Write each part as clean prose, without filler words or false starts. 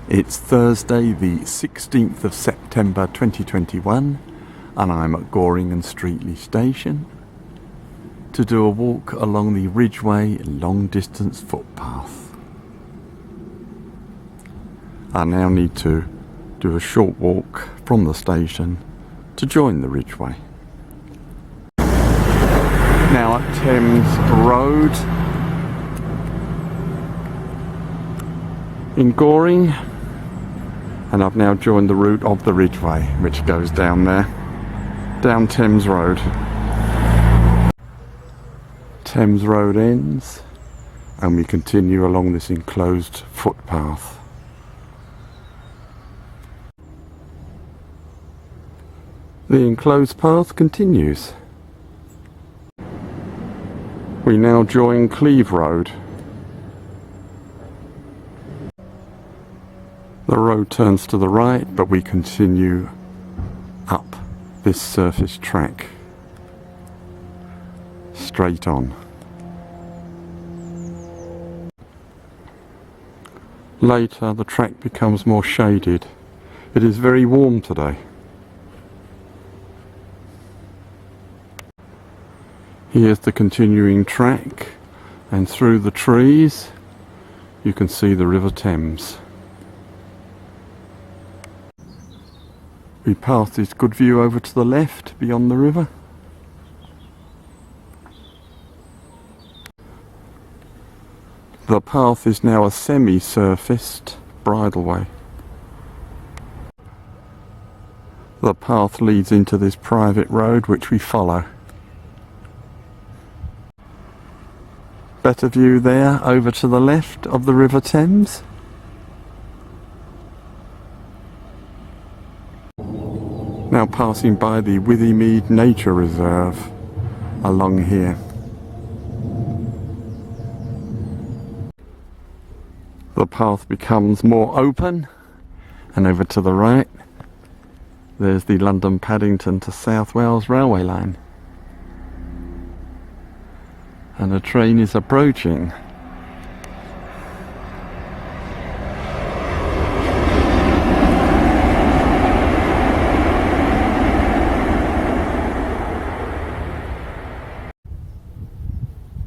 It's Thursday the 16th of September 2021 and I'm at Goring and Streatley station to do a walk along the Ridgeway long distance footpath. I now need to do a short walk from the station to join the Ridgeway. Now at Thames Road in Goring, and I've now joined the route of the Ridgeway, which goes down there, down Thames Road. Thames Road ends and we continue along this enclosed footpath. The enclosed path continues. We now join Cleve Road. The road turns to the right, but we continue up this surface track, straight on. Later the track becomes more shaded. It is very warm today. Here's the continuing track, and through the trees you can see the River Thames. We pass this good view over to the left beyond the river. The path is now a semi-surfaced bridleway. The path leads into this private road which we follow. Better view there over to the left of the River Thames. Now passing by the Withymead Nature Reserve along here. The path becomes more open, and over to the right there's the London Paddington to South Wales railway line. And a train is approaching.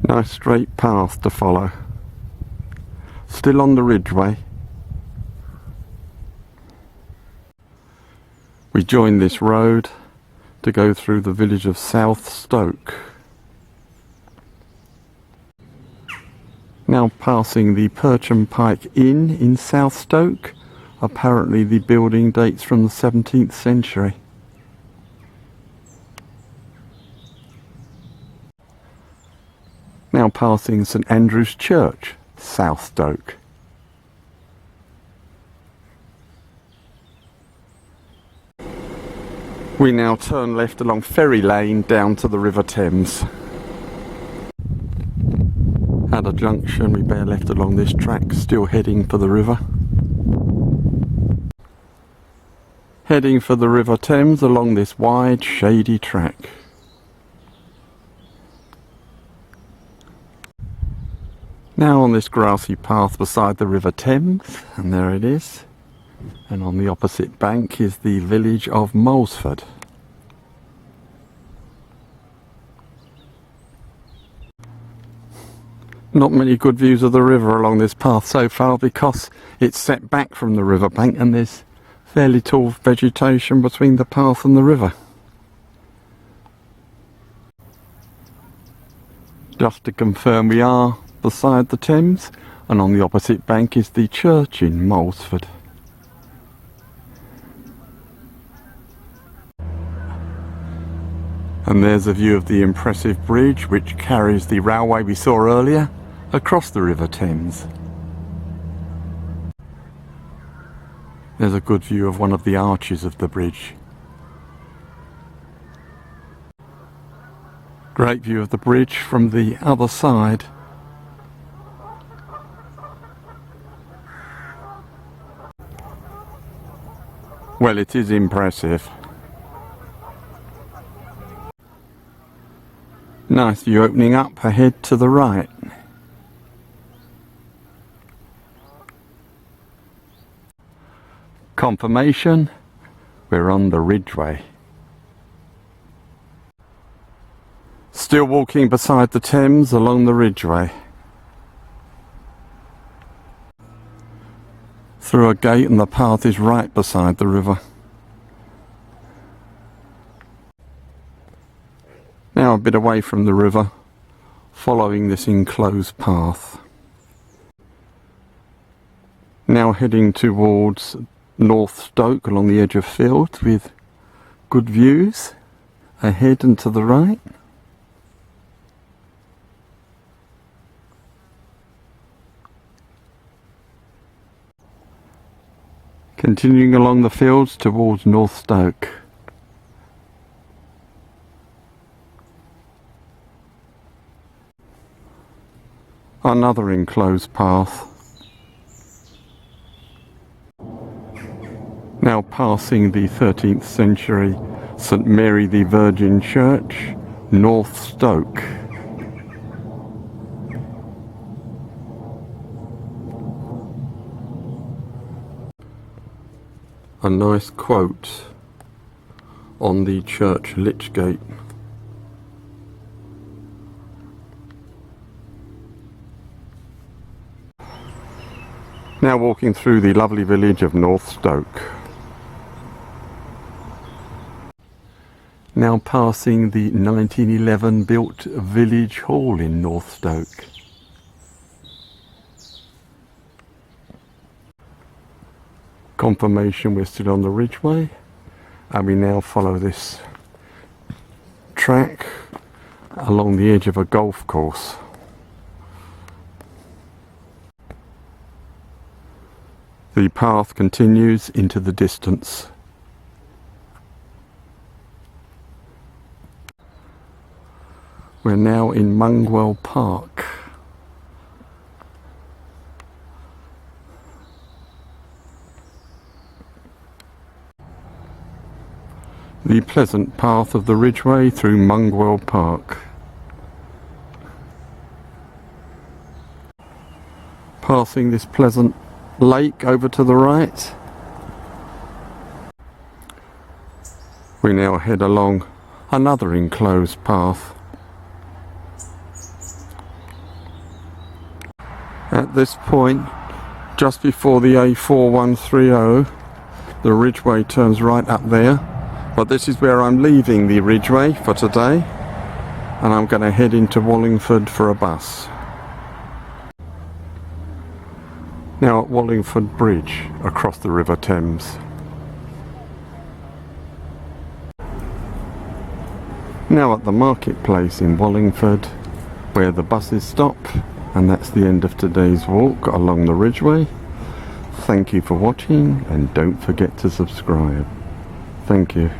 Nice straight path to follow. Still on the Ridgeway. We join this road to go through the village of South Stoke. Now passing the Percham Pike Inn in South Stoke. Apparently the building dates from the 17th century. Now passing St Andrew's Church, South Stoke. We now turn left along Ferry Lane down to the River Thames. At a junction we bear left along this track, still heading for the river. Heading for the River Thames along this wide shady track. Now on this grassy path beside the River Thames, and there it is, and on the opposite bank is the village of Wallingford. Not many good views of the river along this path so far because it's set back from the river bank and there's fairly tall vegetation between the path and the river. Just to confirm, we are beside the Thames, and on the opposite bank is the church in Wallingford. And there's a view of the impressive bridge which carries the railway we saw earlier across the River Thames. There's a good view of one of the arches of the bridge. Great view of the bridge from the other side. Well, it is impressive. Nice view opening up ahead to the right. confirmation, we're on the Ridgeway. Still walking beside the Thames along the Ridgeway. Through a gate, and the path is right beside the river. Now a bit away from the river, following this enclosed path. Now heading towards North Stoke along the edge of fields with good views ahead and to the right. Continuing along the fields towards North Stoke. Another enclosed path. Now passing the 13th century St Mary the Virgin Church, North Stoke. A nice quote on the church lich gate. Now walking through the lovely village of North Stoke. Now passing the 1911 built village hall in North Stoke. Confirmation we're still on the Ridgeway, and we now follow this track along the edge of a golf course. The path continues into the distance. We're now in Mongewell Park. The pleasant path of the Ridgeway through Mongewell Park. Passing this pleasant lake over to the right. We now head along another enclosed path. At this point, just before the A4130, the Ridgeway turns right up there. But this is where I'm leaving the Ridgeway for today, and I'm going to head into Wallingford for a bus. Now at Wallingford Bridge across the River Thames. Now at the marketplace in Wallingford, where the buses stop, and that's the end of today's walk along the Ridgeway. Thank you for watching, and don't forget to subscribe. Thank you.